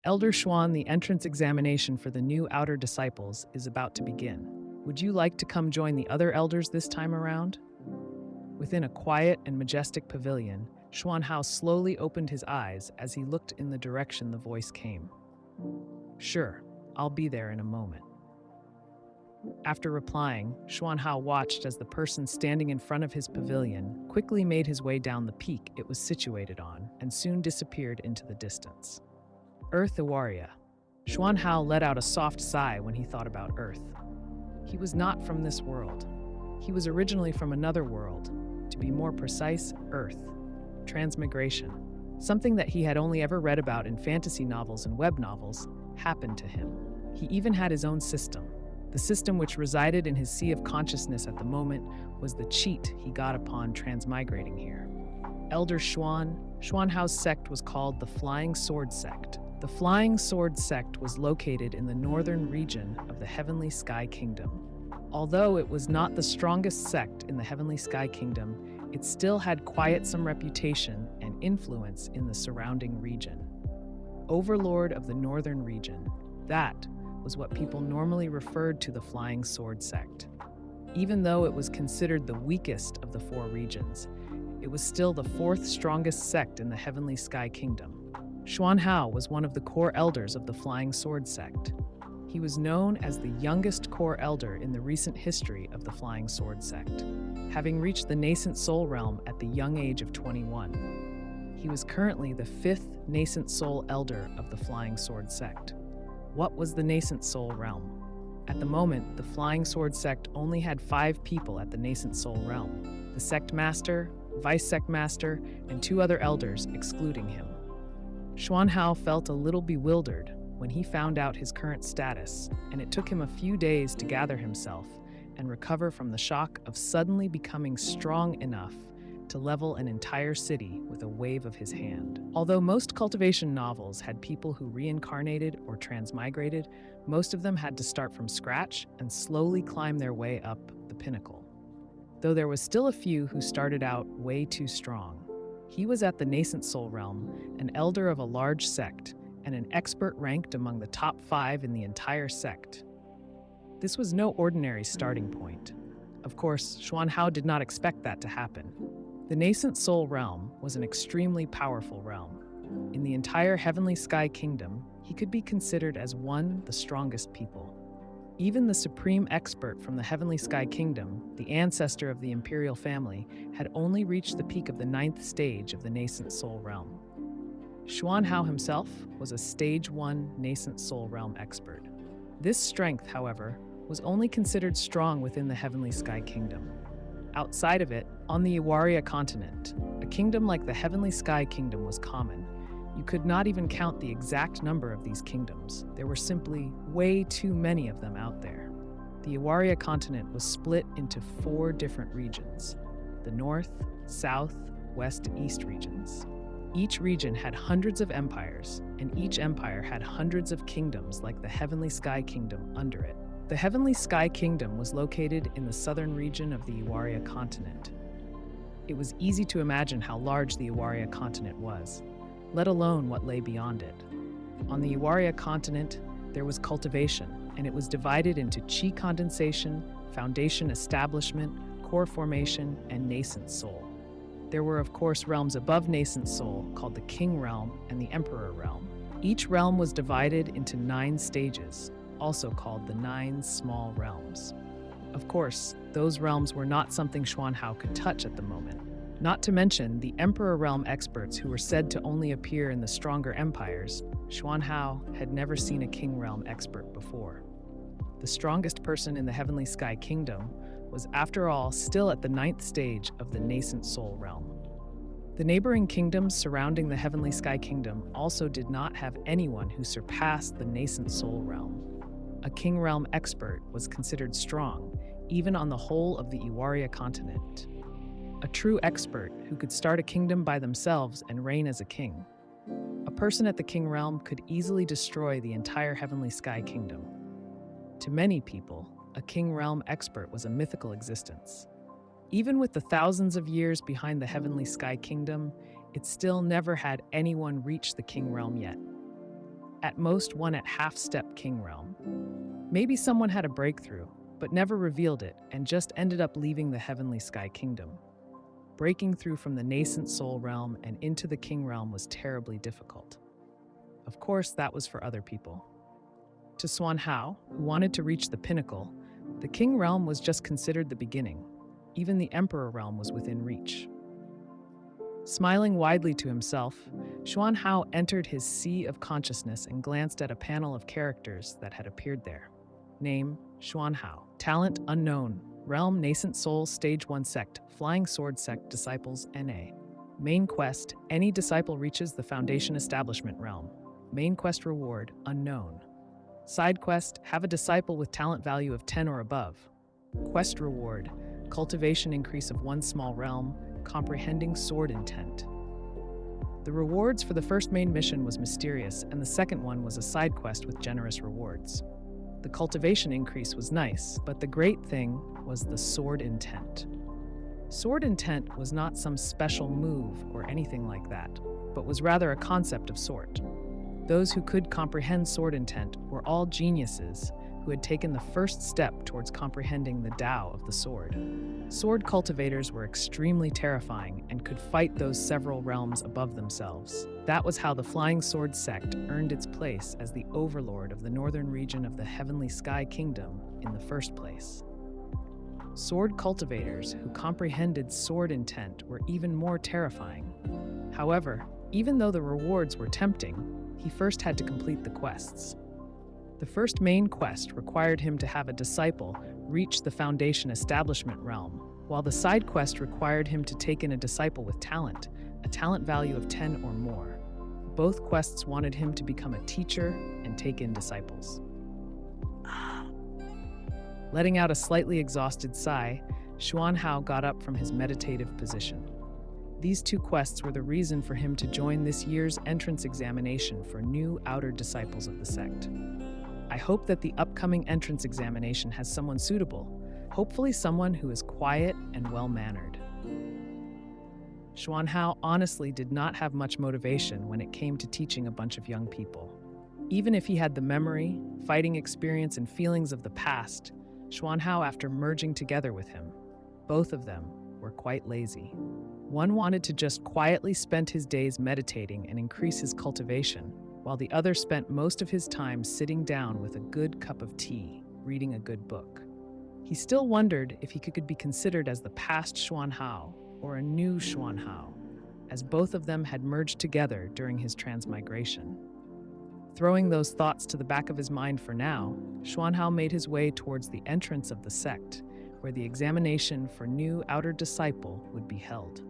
Elder Xuan, the entrance examination for the new outer disciples is about to begin. Would you like to come join the other elders this time around? Within a quiet and majestic pavilion, Xuan Hao slowly opened his eyes as he looked in the direction the voice came. Sure, I'll be there in a moment. After replying, Xuan Hao watched as the person standing in front of his pavilion quickly made his way down the peak it was situated on and soon disappeared into the distance. Earth Iwaria. Xuan Hao let out a soft sigh when he thought about Earth. He was not from this world. He was originally from another world. To be more precise, Earth. Transmigration. Something that he had only ever read about in fantasy novels and web novels happened to him. He even had his own system. The system which resided in his sea of consciousness at the moment was the cheat he got upon transmigrating here. Elder Xuan Hao's sect was called the Flying Sword Sect. The Flying Sword Sect was located in the northern region of the Heavenly Sky Kingdom. Although it was not the strongest sect in the Heavenly Sky Kingdom, it still had quite some reputation and influence in the surrounding region. Overlord of the northern region, that was what people normally referred to the Flying Sword Sect. Even though it was considered the weakest of the four regions, it was still the fourth strongest sect in the Heavenly Sky Kingdom. Xuan Hao was one of the core elders of the Flying Sword Sect. He was known as the youngest core elder in the recent history of the Flying Sword Sect, having reached the Nascent Soul Realm at the young age of 21. He was currently the fifth Nascent Soul Elder of the Flying Sword Sect. What was the Nascent Soul Realm? At the moment, the Flying Sword Sect only had 5 people at the Nascent Soul Realm: the Sect Master, Vice Sect Master, and 2 other elders excluding him. Xuan Hao felt a little bewildered when he found out his current status, and it took him a few days to gather himself and recover from the shock of suddenly becoming strong enough to level an entire city with a wave of his hand. Although most cultivation novels had people who reincarnated or transmigrated, most of them had to start from scratch and slowly climb their way up the pinnacle. Though there was still a few who started out way too strong. He was at the Nascent Soul Realm, an elder of a large sect, and an expert ranked among the top 5 in the entire sect. This was no ordinary starting point. Of course, Xuan Hao did not expect that to happen. The Nascent Soul Realm was an extremely powerful realm. In the entire Heavenly Sky Kingdom, he could be considered as the strongest people. Even the supreme expert from the Heavenly Sky Kingdom, the ancestor of the Imperial family, had only reached the peak of the 9th stage of the Nascent Soul Realm. Xuan Hao himself was a Stage 1 Nascent Soul Realm expert. This strength, however, was only considered strong within the Heavenly Sky Kingdom. Outside of it, on the Iwaria continent, a kingdom like the Heavenly Sky Kingdom was common. You could not even count the exact number of these kingdoms. There were simply way too many of them out there. The Iwaria continent was split into 4 different regions: the North, South, West, East regions. Each region had hundreds of empires, and each empire had hundreds of kingdoms like the Heavenly Sky Kingdom under it. The Heavenly Sky Kingdom was located in the southern region of the Iwaria continent. It was easy to imagine how large the Iwaria continent was, let alone what lay beyond it. On the Iwaria continent, there was cultivation, and it was divided into chi condensation, foundation establishment, core formation, and nascent soul. There were, of course, realms above nascent soul called the King Realm and the Emperor Realm. Each realm was divided into 9 stages, also called the 9 Small Realms. Of course, those realms were not something Xuan Hao could touch at the moment. Not to mention the Emperor Realm experts who were said to only appear in the stronger empires. Xuan Hao had never seen a King Realm expert before. The strongest person in the Heavenly Sky Kingdom was, after all, still at the 9th stage of the Nascent Soul Realm. The neighboring kingdoms surrounding the Heavenly Sky Kingdom also did not have anyone who surpassed the Nascent Soul Realm. A King Realm expert was considered strong, even on the whole of the Iwaria continent. A true expert who could start a kingdom by themselves and reign as a king. A person at the King Realm could easily destroy the entire Heavenly Sky Kingdom. To many people, a King Realm expert was a mythical existence. Even with the thousands of years behind the Heavenly Sky Kingdom, it still never had anyone reach the King Realm yet. at most one at half-step king realm. Maybe someone had a breakthrough, but never revealed it and just ended up leaving the heavenly sky kingdom. Breaking through from the Nascent Soul Realm and into the king realm was terribly difficult. Of course, that was for other people. To Xuan Hao, who wanted to reach the pinnacle, the king realm was just considered the beginning. Even the emperor realm was within reach. Smiling widely to himself, Xuan Hao entered his sea of consciousness and glanced at a panel of characters that had appeared there. Name, Xuan Hao. Talent, unknown. Realm, Nascent Soul, Stage 1 Sect, Flying Sword Sect, Disciples, NA. Main quest, any disciple reaches the Foundation Establishment Realm. Main quest reward, unknown. Side quest, have a disciple with talent value of 10 or above. Quest reward, Cultivation Increase of 1 small realm, comprehending sword intent. The rewards for the first main mission was mysterious, and the second one was a side quest with generous rewards. The cultivation increase was nice, but the great thing was the sword intent. Sword intent was not some special move or anything like that, but was rather a concept of sort. Those who could comprehend sword intent were all geniuses who had taken the first step towards comprehending the Tao of the sword. Sword cultivators were extremely terrifying and could fight those several realms above themselves. That was how the Flying Sword Sect earned its place as the overlord of the northern region of the Heavenly Sky Kingdom in the first place. Sword cultivators who comprehended sword intent were even more terrifying. However, even though the rewards were tempting, he first had to complete the quests. The first main quest required him to have a disciple reach the Foundation Establishment Realm, while the side quest required him to take in a disciple with talent, a talent value of 10 or more. Both quests wanted him to become a teacher and take in disciples. Letting out a slightly exhausted sigh, Xuan Hao got up from his meditative position. These two quests were the reason for him to join this year's entrance examination for new outer disciples of the sect. I hope that the upcoming entrance examination has someone suitable, hopefully someone who is quiet and well-mannered. Xuan Hao honestly did not have much motivation when it came to teaching a bunch of young people. Even if he had the memory, fighting experience, and feelings of the past, Xuan Hao, after merging together with him, both of them were quite lazy. One wanted to just quietly spend his days meditating and increase his cultivation, while the other spent most of his time sitting down with a good cup of tea, reading a good book. He still wondered if he could be considered as the past Xuan Hao or a new Xuan Hao, as both of them had merged together during his transmigration. Throwing those thoughts to the back of his mind for now, Xuan Hao made his way towards the entrance of the sect, where the examination for new outer disciple would be held.